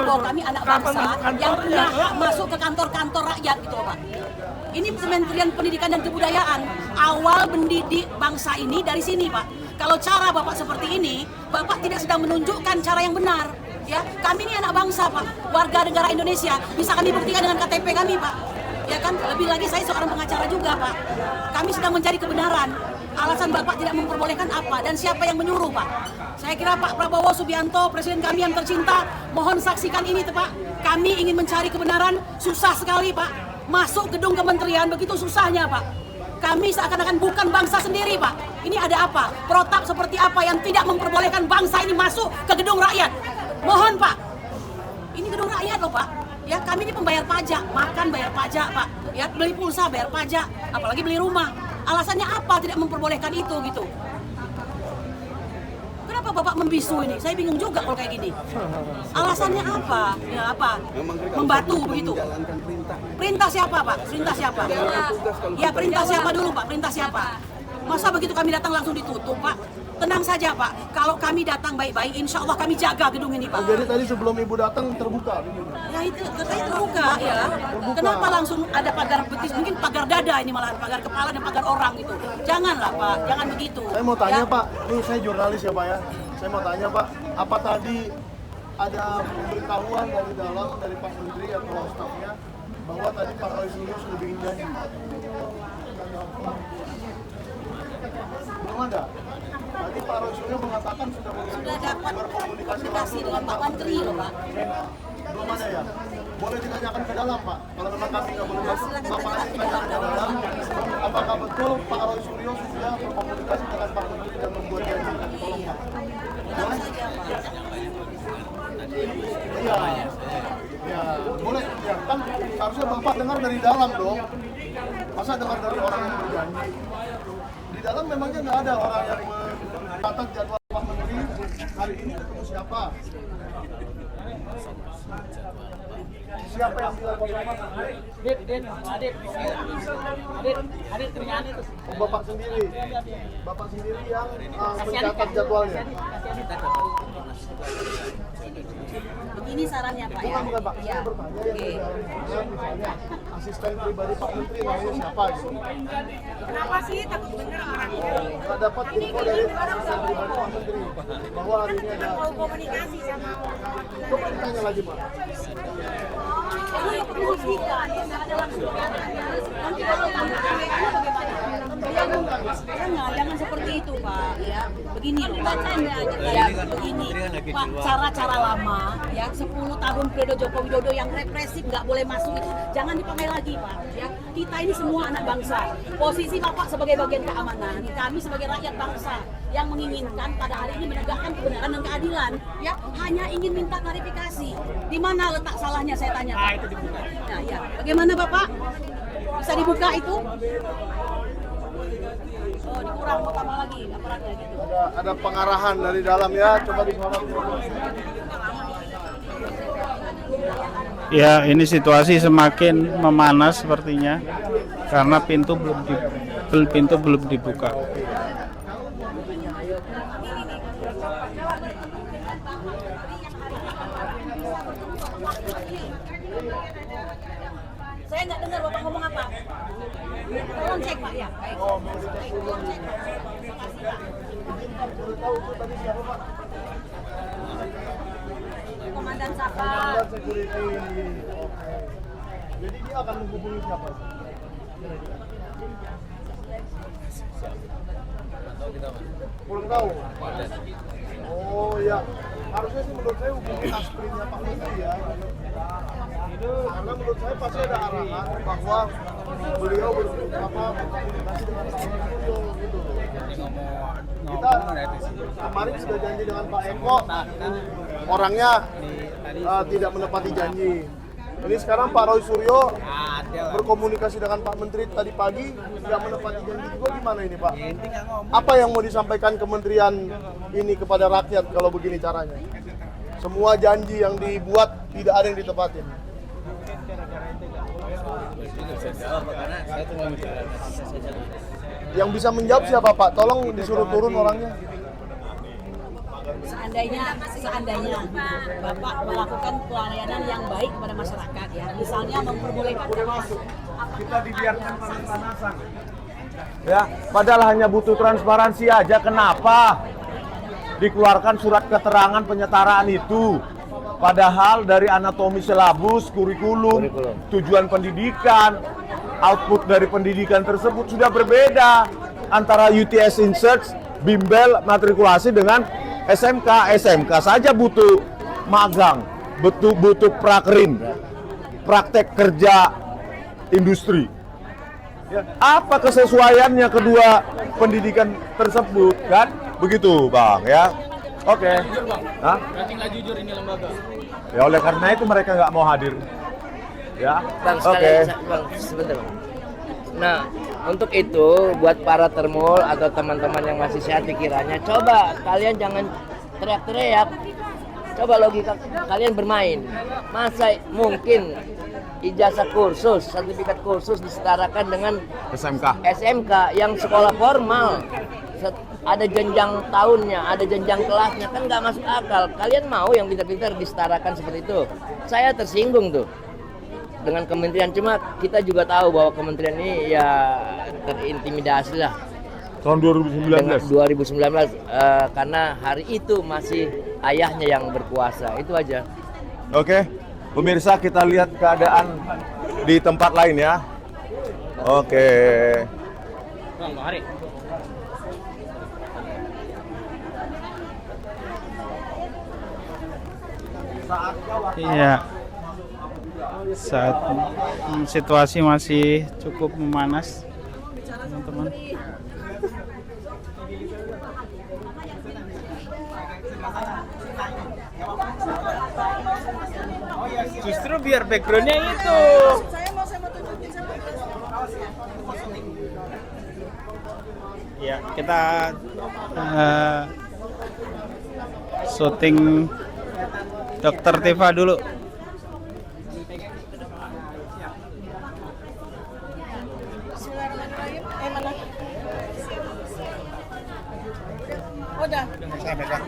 bahwa kami anak bangsa yang punya hak masuk ke kantor-kantor rakyat gitu Pak. Ini Kementerian Pendidikan dan Kebudayaan, awal mendidik bangsa ini dari sini Pak. Kalau cara Bapak seperti ini, Bapak tidak sedang menunjukkan cara yang benar. Ya, kami ini anak bangsa Pak, warga negara Indonesia, bisa kami buktikan dengan KTP kami Pak. Ya kan, lebih lagi saya seorang pengacara juga Pak. Kami sedang mencari kebenaran. Alasan Bapak tidak memperbolehkan apa dan siapa yang menyuruh Pak? Saya kira Pak Prabowo Subianto, Presiden kami yang tercinta, mohon saksikan ini Pak. Kami ingin mencari kebenaran, susah sekali Pak. Masuk gedung kementerian begitu susahnya Pak. Kami seakan-akan bukan bangsa sendiri Pak. Ini ada apa? Protap seperti apa yang tidak memperbolehkan bangsa ini masuk ke gedung rakyat? Mohon Pak. Ini gedung rakyat loh Pak. Ya, kami ini pembayar pajak, makan bayar pajak Pak. Ya, beli pulsa bayar pajak, apalagi beli rumah. Alasannya apa tidak memperbolehkan itu gitu? Kenapa Bapak membisu ini? Saya bingung juga kalau kayak gini. Alasannya apa? Ya apa? Membatu begitu. Perintah siapa Pak? Perintah siapa? Ya perintah siapa dulu Pak? Perintah siapa? Masa begitu kami datang langsung ditutup Pak? Tenang saja Pak, kalau kami datang baik-baik, insya Allah kami jaga gedung ini Pak. Jadi tadi sebelum Ibu datang terbuka? Ya itu katanya terbuka ya. Kenapa langsung ada pagar betis? Mungkin pagar dada ini malah, pagar kepala dan pagar orang gitu. Janganlah Pak, jangan begitu. Saya mau tanya ya. Pak, ini saya jurnalis ya Pak ya. Saya mau tanya Pak, apa tadi ada pemberitahuan dari dalam, dari Pak Menteri atau stafnya, bahwa tadi Pak Roy Suryo sudah bikin janji? Belum ada? Tadi Pak Roy Suryo mengatakan sudah dapat komunikasi dengan Pak Menteri loh Pak. Belum ada ya? Boleh ditanyakan ke dalam Pak, kalau memang kami nggak boleh masuk, Bapak tanyakan ke dalam. Apakah betul Pak Roy Suryo sudah berkomunikasi dengan Pak Menteri dan membuat janji? Tolong Pak. Iya, ya boleh ya kan harusnya Bapak dengar dari dalam dong. Masa dengar dari orang yang berjanji? Di dalam memangnya nggak ada orang yang mencatat jadwal Pak Menteri hari ini ketemu siapa? Siapa yang bilang Adit ternyata itu. Bapak sendiri yang mencatat jadwalnya. Begini sarannya Pak ya. Bukan Pak, saya bertanya yang misalnya asisten pribadi Pak Menteri namanya siapa gitu. Kenapa sih takut bener orangnya? Nggak dapat info dari asisten pribadi Pak Menteri bahwa hari ini ada. Mau komunikasi sama Coba ditanya lagi Pak. Ini memastikan ada langsung nanti kalau tamu jangan seperti itu Pak ya. Begini loh Pak. Ya begini Pak, cara-cara lama ya 10 tahun periode Joko Widodo yang represif nggak boleh masuk itu jangan dipakai lagi Pak ya. Kita ini semua anak bangsa. Posisi Bapak sebagai bagian keamanan, kami sebagai rakyat bangsa yang menginginkan pada hari ini menegakkan kebenaran dan keadilan ya, hanya ingin minta klarifikasi. Di mana letak salahnya saya tanya Pak. Itu dibuka. Nah, ya. Bagaimana Bapak? Bisa dibuka itu? Oh, dikurang mau tambah lagi aparatnya gitu. Ada pengarahan dari dalam ya, coba disorot. Ya, ini situasi semakin memanas sepertinya karena pintu belum dibuka. Saya nggak dengar Bapak ngomong apa. Tolong cek Pak ya. Baik. Tolong cek. Komandan Sapa. Security. Jadi dia akan menghubungi siapa? Belum tahu. Oh ya, harusnya sih menurut saya hubungi aspirnya Pak Menteri ya. Karena menurut saya pasti ada arahan bahwa beliau berkomunikasi dengan Pak Suryo gitu. Kita kemarin sudah janji dengan Pak Eko, orangnya tidak menepati janji. Ini sekarang Pak Roy Suryo berkomunikasi dengan Pak Menteri tadi pagi, tidak menepati janji juga. Gimana ini Pak? Apa yang mau disampaikan kementerian ini kepada rakyat kalau begini caranya? Semua janji yang dibuat tidak ada yang ditepatin. Yang bisa menjawab siapa Pak? Tolong disuruh turun orangnya. seandainya Bapak melakukan pelayanan yang baik kepada masyarakat ya, misalnya memperbolehkan kita dibiarkan panas-panasan. Ya, padahal hanya butuh transparansi aja. Kenapa dikeluarkan surat keterangan penyetaraan itu? Padahal dari anatomi silabus, kurikulum, tujuan pendidikan, output dari pendidikan tersebut sudah berbeda antara UTS Insearch, bimbel, matrikulasi dengan SMK. SMK saja butuh magang, butuh prakrin, praktek kerja industri. Ya, apa kesesuaiannya kedua pendidikan tersebut kan? Begitu, Bang, ya. Oke. Hah? Berarti nggak jujur ini lembaga. Ya oleh karena itu mereka nggak mau hadir. Ya. Bang, Oke. Bang, sebentar Bang. Nah, untuk itu buat para termul atau teman-teman yang masih sehat pikirannya, coba kalian jangan teriak-teriak. Coba logika kalian bermain. Masa mungkin ijazah kursus, sertifikat kursus disetarakan dengan SMK yang sekolah formal, ada jenjang tahunnya, ada jenjang kelasnya, kan nggak masuk akal. Kalian mau yang pintar-pintar disetarakan seperti itu? Saya tersinggung tuh dengan kementerian, cuma kita juga tahu bahwa kementerian ini ya terintimidasi lah Tahun 2019. dengan 2019 karena hari itu masih ayahnya yang berkuasa. Itu aja. Oke. Pemirsa, kita lihat keadaan di tempat lain ya. Oke. Bang, Hari. Iya. Saat situasi masih cukup memanas, teman-teman. Justru biar backgroundnya itu. Ya, kita syuting Dokter Tifa dulu. Mana? Udah. Udah.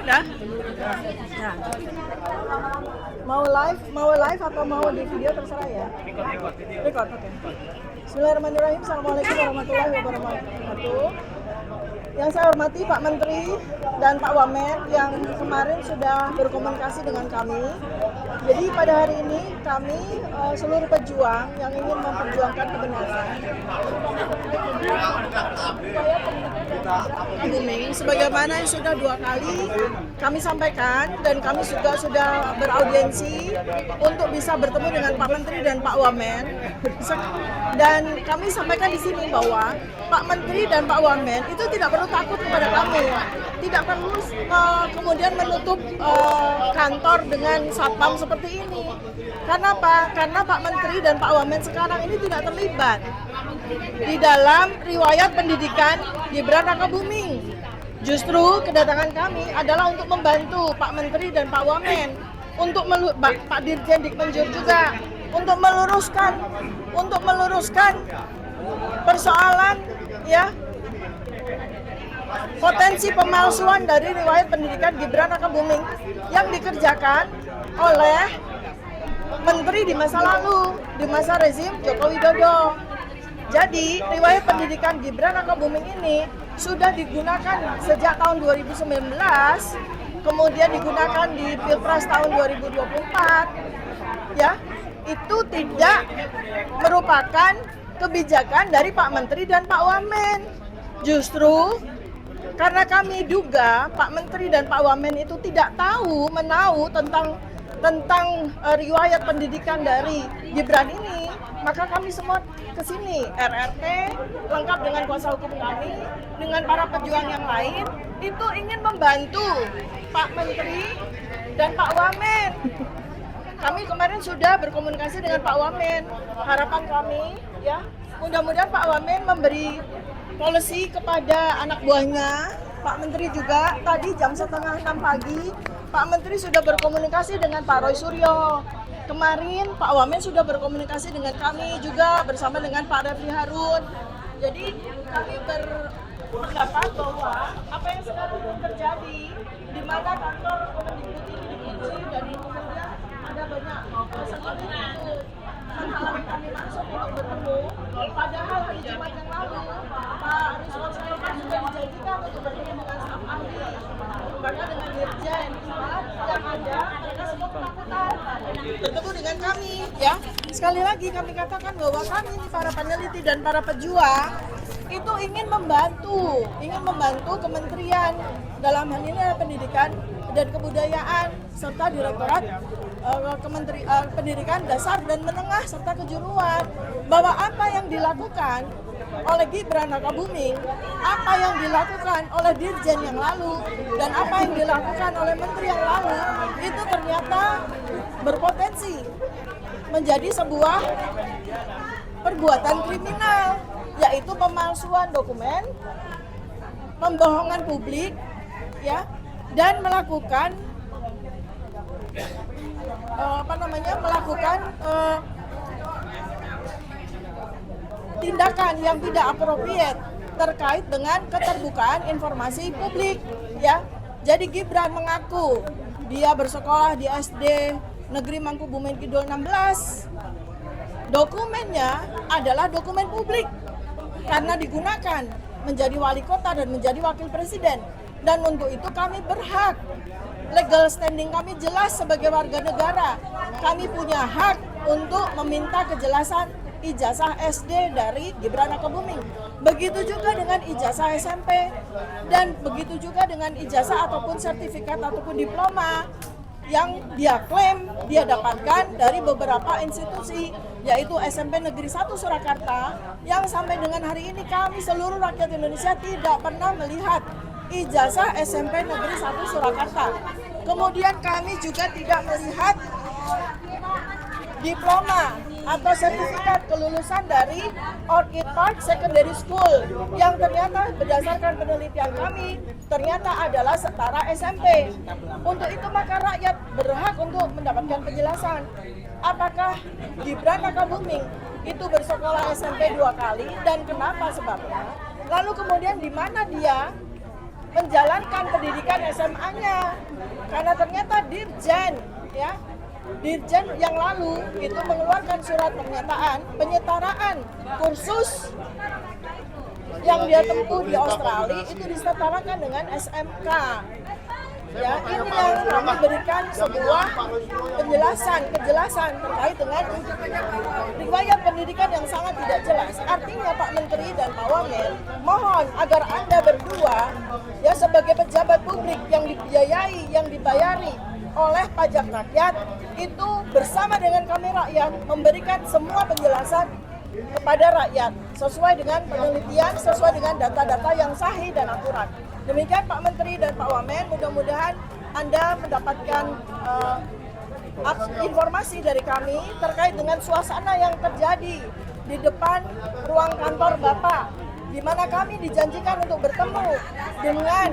Nah. Mau live atau mau di video terserah ya. Record, oke. Bismillahirrahmanirrahim. Assalamualaikum warahmatullahi wabarakatuh. Yang saya hormati Pak Menteri dan Pak Wamen yang kemarin sudah berkomunikasi dengan kami. Jadi pada hari ini kami seluruh pejuang yang ingin memperjuangkan kebenaran booming sebagaimana yang sudah 2 kali kami sampaikan, dan kami juga sudah beraudiensi untuk bisa bertemu dengan Pak Menteri dan Pak Wamen, dan kami sampaikan di sini bahwa Pak Menteri dan Pak Wamen itu tidak perlu takut kepada kami, tidak perlu kemudian menutup kantor dengan satpam seperti ini. Karena apa? Karena Pak Menteri dan Pak Wamen sekarang ini tidak terlibat di dalam riwayat pendidikan Gibran Rakabuming. Justru kedatangan kami adalah untuk membantu Pak Menteri dan Pak Wamen, untuk Pak Dirjen Dikmenjur juga, untuk meluruskan persoalan ya potensi pemalsuan dari riwayat pendidikan Gibran Rakabuming yang dikerjakan oleh menteri di masa lalu, di masa rezim Joko Widodo. Jadi riwayat pendidikan Gibran Rakabuming ini sudah digunakan sejak tahun 2019, kemudian digunakan di Pilpres tahun 2024. Ya, itu tidak merupakan kebijakan dari Pak Menteri dan Pak Wamen. Justru karena kami duga Pak Menteri dan Pak Wamen itu tidak menahu tentang riwayat pendidikan dari Gibran ini, maka kami semua ke sini, RRT lengkap dengan kuasa hukum kami, dengan para pejuang yang lain, itu ingin membantu Pak Menteri dan Pak Wamen. Kami kemarin sudah berkomunikasi dengan Pak Wamen. Harapan kami ya, mudah-mudahan Pak Wamen memberi polisi kepada anak buahnya. Pak Menteri juga tadi jam 5:30 pagi Pak Menteri sudah berkomunikasi dengan Pak Roy Suryo. Kemarin Pak Wamen sudah berkomunikasi dengan kami juga bersama dengan Pak Refli Harun. Jadi kami berpendapat bahwa apa yang sekarang terjadi, di mana kantor Kemendikbud ini dikunci dan kemudian ada banyak seperti itu menghalangi kami masuk untuk bertemu. Padahal hari Jumat yang lalu Pak Rizwan Sulaiman sudah dijanjikan untuk bertemu dengan staf ahli, bahkan dengan dirjen. Yang ada mereka semua ketakutan bertemu dengan kami. Ya, sekali lagi kami katakan bahwa kami para peneliti dan para pejuang itu ingin membantu kementerian, dalam hal ini adalah pendidikan dan kebudayaan serta direktorat pendidikan dasar dan menengah serta kejuruan, bahwa apa yang dilakukan oleh Gibran Rakabuming, apa yang dilakukan oleh Dirjen yang lalu, dan apa yang dilakukan oleh Menteri yang lalu itu ternyata berpotensi menjadi sebuah perbuatan kriminal, yaitu pemalsuan dokumen, pembohongan publik, ya, dan melakukan tindakan yang tidak appropriate terkait dengan keterbukaan informasi publik, ya. Jadi Gibran mengaku dia bersekolah di SD Negeri Mangkubumen Kidul 16. Dokumennya adalah dokumen publik karena digunakan menjadi wali kota dan menjadi wakil presiden. Dan untuk itu kami berhak, legal standing kami jelas sebagai warga negara. Kami punya hak untuk meminta kejelasan ijazah SD dari Gibran Rakabuming. Begitu juga dengan ijazah SMP dan begitu juga dengan ijazah ataupun sertifikat ataupun diploma yang dia klaim dia dapatkan dari beberapa institusi, yaitu SMP Negeri 1 Surakarta, yang sampai dengan hari ini kami seluruh rakyat Indonesia tidak pernah melihat ijazah SMP Negeri 1 Surakarta. Kemudian kami juga tidak melihat diploma atau sertifikat kelulusan dari Orchid Park Secondary School yang ternyata berdasarkan penelitian kami ternyata adalah setara SMP. Untuk itu maka rakyat berhak untuk mendapatkan penjelasan apakah Gibran Rakabuming itu bersekolah SMP 2 kali dan kenapa sebabnya. Lalu kemudian di mana dia menjalankan pendidikan SMA-nya, karena ternyata Dirjen, ya, Dirjen yang lalu itu mengeluarkan surat pernyataan penyetaraan kursus yang dia tempuh di Australia itu disetarakan dengan SMK. Ya, ini yang kami berikan sebuah kejelasan terkait dengan riwayat pendidikan yang sangat tidak jelas. Artinya Pak Menteri dan Pak Wamen, mohon agar Anda berdua ya sebagai pejabat publik yang dibiayai, yang dibayari oleh pajak rakyat itu bersama dengan kami rakyat memberikan semua penjelasan kepada rakyat sesuai dengan penelitian, sesuai dengan data-data yang sahih dan akurat. Demikian Pak Menteri dan Pak Wamen, mudah-mudahan Anda mendapatkan informasi dari kami terkait dengan suasana yang terjadi di depan ruang kantor Bapak, di mana kami dijanjikan untuk bertemu dengan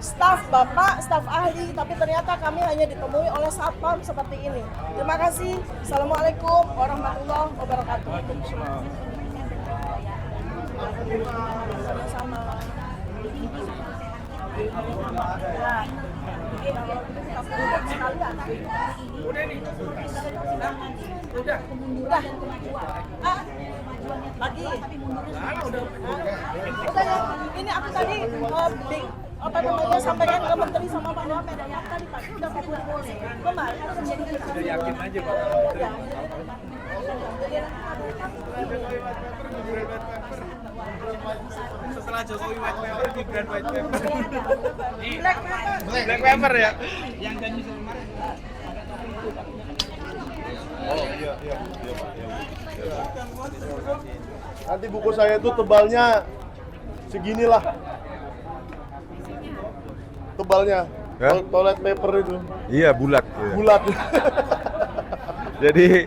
staf Bapak, staf ahli, tapi ternyata kami hanya ditemui oleh satpam seperti ini. Terima kasih. Assalamualaikum warahmatullahi wabarakatuh. Sama-sama. Udah. Lagi. Udah ya. Ini aku tadi sampaikan ke Menteri sama Pak Wamen tadi pagi udah boleh. Kemarin menjadi kita. Yakin aja Pak. Setelah Jokowi white paper, Gibran white paper. Black paper ya. Yang janji kemarin. Oh iya Pak. Nanti buku saya itu tebalnya seginilah. Tebalnya. Ya? Toilet paper itu. Iya, bulat. Iya. Bulat. Jadi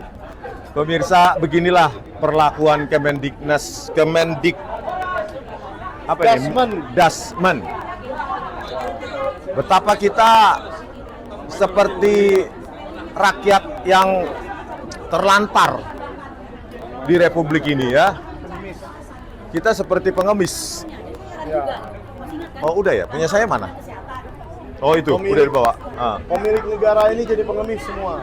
pemirsa, beginilah perlakuan Dasmen. Betapa kita seperti rakyat yang terlantar di republik ini ya. kita seperti pengemis. Oh udah ya, punya saya mana? Oh itu, udah dibawa. Pemilik negara ini jadi pengemis semua.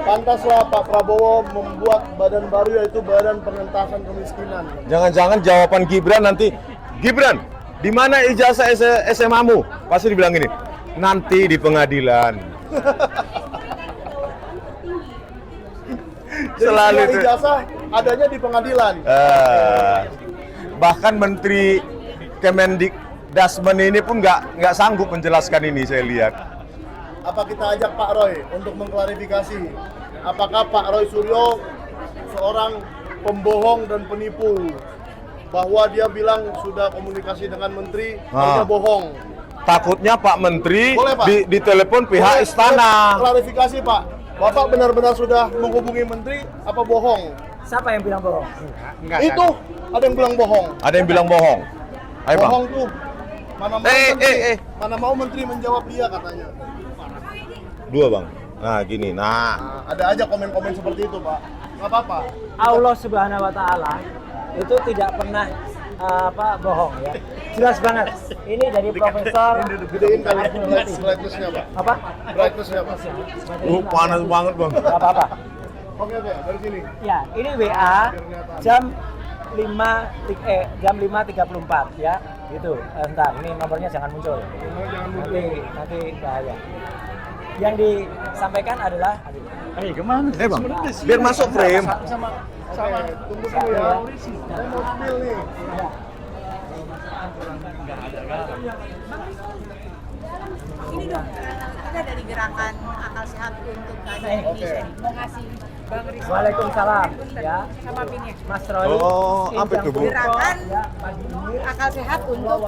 Pantaslah Pak Prabowo membuat badan baru, yaitu Badan Pengentasan Kemiskinan. Jangan-jangan jawaban Gibran nanti, Gibran, di mana ijazah SMA-mu? Pasti dibilang gini, nanti di pengadilan. Jadi Selalu semua itu. ijazah adanya di pengadilan. Bahkan Menteri Kemendikdasmen ini pun nggak sanggup menjelaskan ini, saya lihat. Apa kita ajak Pak Roy untuk mengklarifikasi apakah Pak Roy Suryo seorang pembohong dan penipu, bahwa dia bilang sudah komunikasi dengan menteri, dia bohong. Takutnya Pak Menteri Boleh, Pak? ditelepon pihak Boleh istana. klarifikasi Pak, Bapak benar-benar sudah menghubungi menteri apa bohong? Siapa yang bilang bohong? Itu ada yang bilang bohong. Ada yang bilang bohong. Ayo Bang. Bohong tuh. Mana mau menteri, mana mau menteri menjawab dia katanya. Dua Bang. Nah gini, nah. Nah, ada aja komen-komen seperti itu Pak. Nggak apa-apa. Allah Subhanahu wa taala itu tidak pernah bohong ya. Jelas banget. Ini dari Profesor Gedein kali brightness-nya Pak. apa? Brightness-nya Pak. Panas banget Bang. Enggak apa-apa. Oke, dari sini. Ya, ini WA jam 5.34 ya. Gitu. Entar, ini nomornya jangan muncul. Nanti bahaya. Yang disampaikan adalah Kemana? Bang, biar masuk frame. Tunggu dulu ya. Saya mau spill nih. Ini dong, kita dari gerakan akal sehat untuk keadaan Indonesia mau ngasih Bang Rizwan Waalaikumsalam ya. sama Pinnya. Mas Roy. Oh, apa itu, Bu? Gerakan Ya, pagi ini akal sehat untuk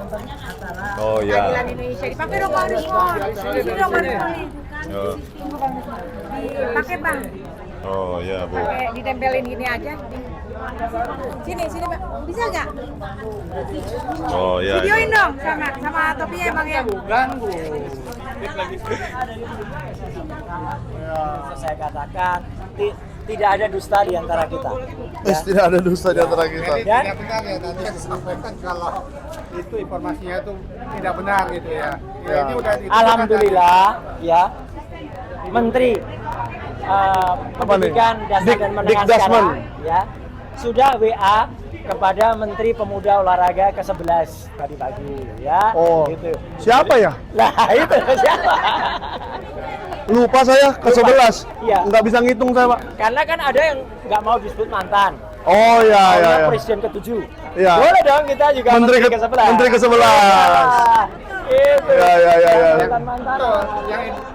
Oh ya. keadilan Indonesia. Dipakai dong Bang Rizwan. Sini dong Bang Rizwan. Oh, Tunggu Bang Rizwan. Dipakai Bang. oh ya Bu. Pakai ditempelin gini aja. Sini Bang. Bisa nggak? Oh ya. Videoin dong sama topinya Bang ya. Saya katakan tidak ada dusta di antara kita. Ya. Tidak ada dusta di antara kita. Dan Tidak benar ya tadi yang disampaikan kalau itu informasinya itu tidak benar gitu ya. Ya, ini udah ditentukan alhamdulillah ya Menteri Pendidikan Dasar dan Menengah Dikdasmen. sekarang ya sudah WA kepada Menteri Pemuda Olahraga ke-11 tadi pagi ya. Oh. Gitu. Siapa ya? Lah itu siapa? Lupa saya ke-11. Iya. Nggak bisa ngitung saya, Pak. Karena kan ada yang nggak mau disebut mantan. Oh iya Maunya iya. Presiden ke-7. Iya. Boleh dong kita juga Menteri Menteri ke- ke-11. Menteri ke-11. Itu. Iya, iya, iya, iya. Mantan.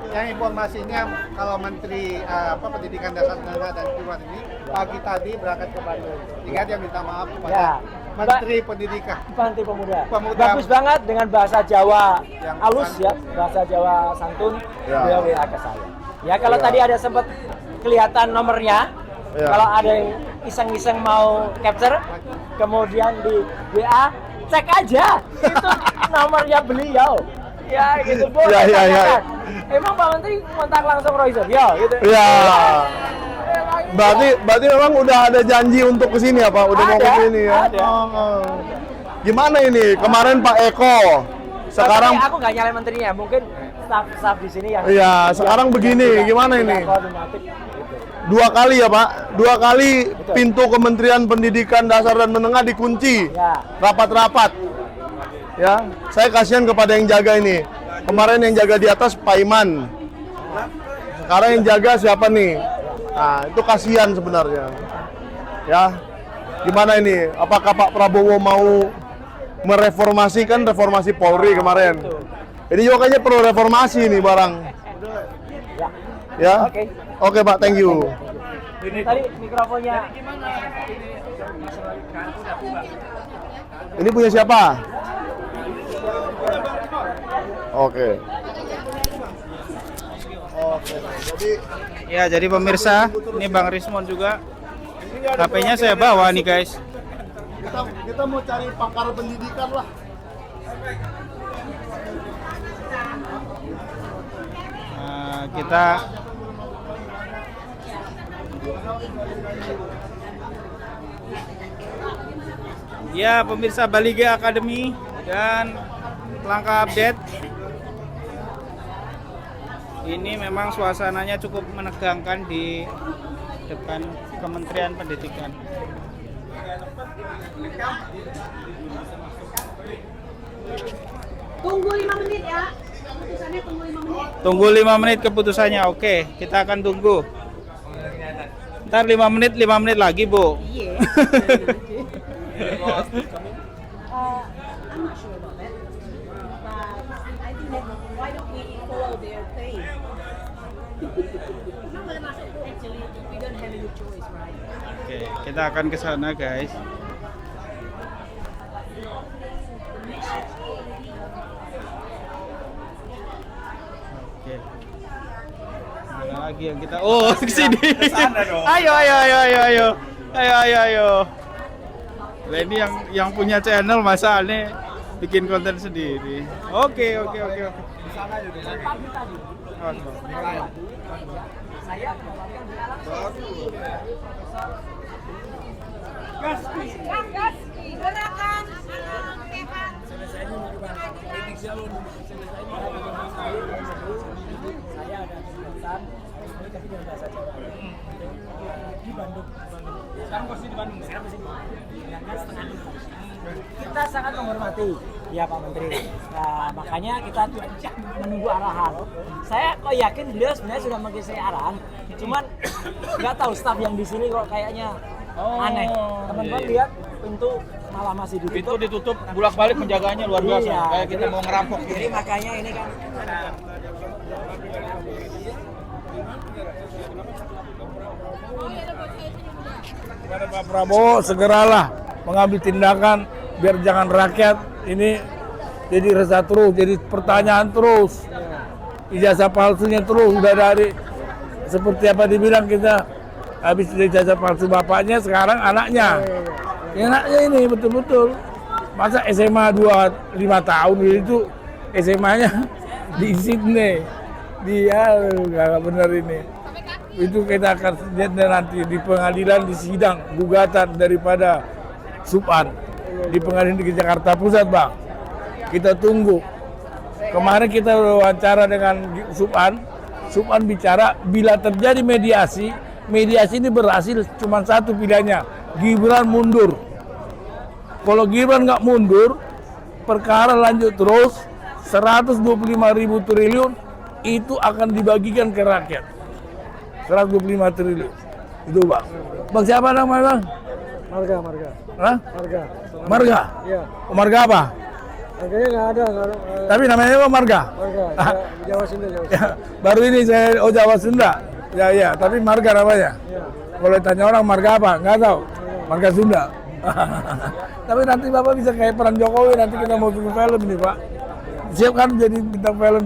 yang informasinya kalau Menteri Pendidikan Dasar Menengah dan Kejuruan ini pagi tadi berangkat ke Bandung. Sehingga dia minta maaf kepada Ya. Menteri Pendidikan. Menteri Pemuda. Pemuda. Bagus banget dengan bahasa Jawa Yang halus santun. ya, bahasa Jawa santun. Ya. Dia WA ke saya. Ya kalau Ya. tadi ada sempat kelihatan nomornya, Ya. kalau ada yang iseng-iseng mau capture, kemudian di WA cek aja itu nomornya beliau. Ya gitu boleh. Ya, ya, ya. tanyakan. Emang Pak Menteri kontak langsung Roy Suryo gitu. Iya. Berarti memang udah ada janji untuk kesini ya Pak? Udah mau Ada, kesini ya? ada. Oh. Gimana ini? Kemarin Pak Eko, sekarang Tapi aku nggak nyalain menterinya, mungkin staf di sini yang Iya, sekarang begini, gimana ini? koordinatif gitu. 2 kali ya Pak? 2 kali Betul. pintu Kementerian Pendidikan Dasar dan Menengah dikunci. Ya. Rapat-rapat. Ya, saya kasihan kepada yang jaga ini. Kemarin yang jaga di atas Pak Iman. Sekarang yang jaga siapa nih? Nah, itu kasihan sebenarnya. Ya. Gimana ini? Apakah Pak Prabowo mau mereformasikan reformasi Polri kemarin? Ini juga kayaknya perlu reformasi nih barang. Ya. Oke. Oke Pak, thank you. Tadi mikrofonnya Ini punya siapa? Oke. Ya, jadi pemirsa, ini Bang Rizwan juga. HP-nya saya bawa nih, guys. Kita mau cari pakar pendidikan lah. Nah, kita Ya, pemirsa Baliga Academy dan langkah update. Ini memang suasananya cukup menegangkan di depan Kementerian Pendidikan. Tunggu 5 menit ya. Keputusannya tunggu 5 menit. Tunggu 5 menit keputusannya. Oke, kita akan tunggu. Ntar 5 menit lagi, Bu. Iya. I'm not sure about that. But I think that why don't we follow their thing? Kita boleh masuk tuh. Actually, we don't have any choice, right? Oke, kita akan ke sana, guys. Oke. Mana lagi yang kita? Oh, ke sini. Ayo. Nah, ini yang punya channel masa aneh bikin konten sendiri. Oke. Di sana juga. Gerakan di Bandung. Sekarang posisi di Bandung. Sekarang di sini. Kita sangat menghormati ya Pak Menteri. Nah, makanya kita menunggu arahan. Saya kok yakin beliau sebenarnya sudah mengasih arahan. Cuman nggak tahu staf yang di sini kok kayaknya aneh. Teman-teman lihat pintu malah masih ditutup. Pintu ditutup, bolak-balik penjagaannya luar biasa. Iya, Kayak kita mau ngerampok. Jadi makanya ini kan kepada Pak Prabowo segeralah mengambil tindakan biar jangan rakyat ini jadi resah terus, jadi pertanyaan terus, ijazah palsunya terus udah dari seperti apa dibilang kita habis ijazah palsu bapaknya sekarang anaknya ini betul-betul masa SMA 5 tahun itu SMA-nya di Sydney dia nggak benar ini. Itu kita akan lihat nanti di pengadilan di sidang gugatan daripada Subhan di pengadilan di Jakarta Pusat, Bang. Kita tunggu. Kemarin kita wawancara dengan Subhan bicara bila terjadi mediasi ini berhasil cuma satu pilihannya, Gibran mundur. Kalau Gibran nggak mundur, perkara lanjut terus, 125.000 triliun itu akan dibagikan ke rakyat. 125 triliun. Itu, Bang. Bang siapa namanya, Bang? Marga. Hah? Marga. Marga? Iya. Oh, Marga apa? Marganya nggak ada. Tapi namanya apa Marga? Marga. Jawa Sunda. Ya, baru ini saya Jawa Sunda. Ya, tapi Marga namanya. Iya. Kalau tanya orang Marga apa? Nggak tahu. Marga Sunda. Tapi nanti Bapak bisa kayak peran Jokowi, nanti kita mau bikin film ini, Pak. Siap kan jadi bintang film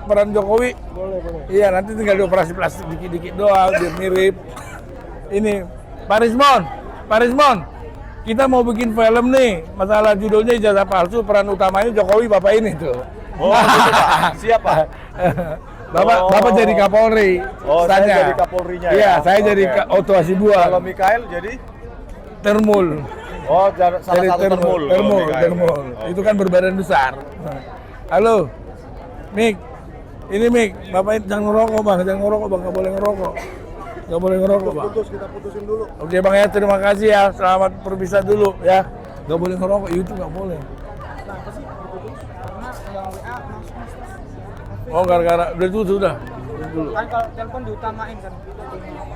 peran Jokowi? Boleh. Iya, nanti tinggal dioperasi plastik dikit-dikit doang biar mirip. Ini Pak Rismon, kita mau bikin film nih, masalah judulnya ijazah palsu, peran utamanya Jokowi Bapak ini tuh. Oh, gitu, Pak. Siapa? Bapak jadi Kapolri. Saya jadi Kapolrinya. Iya, ya? saya jadi Oto Hasibuan. Kalau Mikael jadi Termul. salah satu termul. Termul. Itu kan berbadan besar. Halo, Mik. Ini Mik, Bapak jangan ngerokok, Bang. Nggak boleh ngerokok. Bang. Kita putusin dulu. Oke, Bang ya, terima kasih ya. Selamat berpisah dulu ya. Nggak boleh ngerokok, YouTube nggak boleh. Oh, gara-gara udah itu sudah. Dulu. Kan kalau telepon diutamain kan.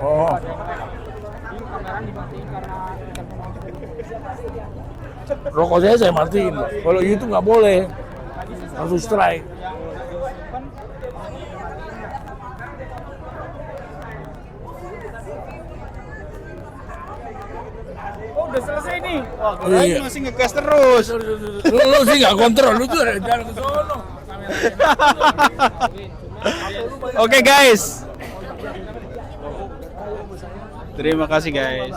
Oh. Ini kamera dimatiin karena telepon. Rokok saya matiin. Kalau YouTube nggak boleh. Langsung strike. Oh, udah selesai nih. Wah, kirain masih ngegas terus. Lu sih nggak kontrol, lu tuh jalan ke sono. Oke, guys. Terima kasih, guys.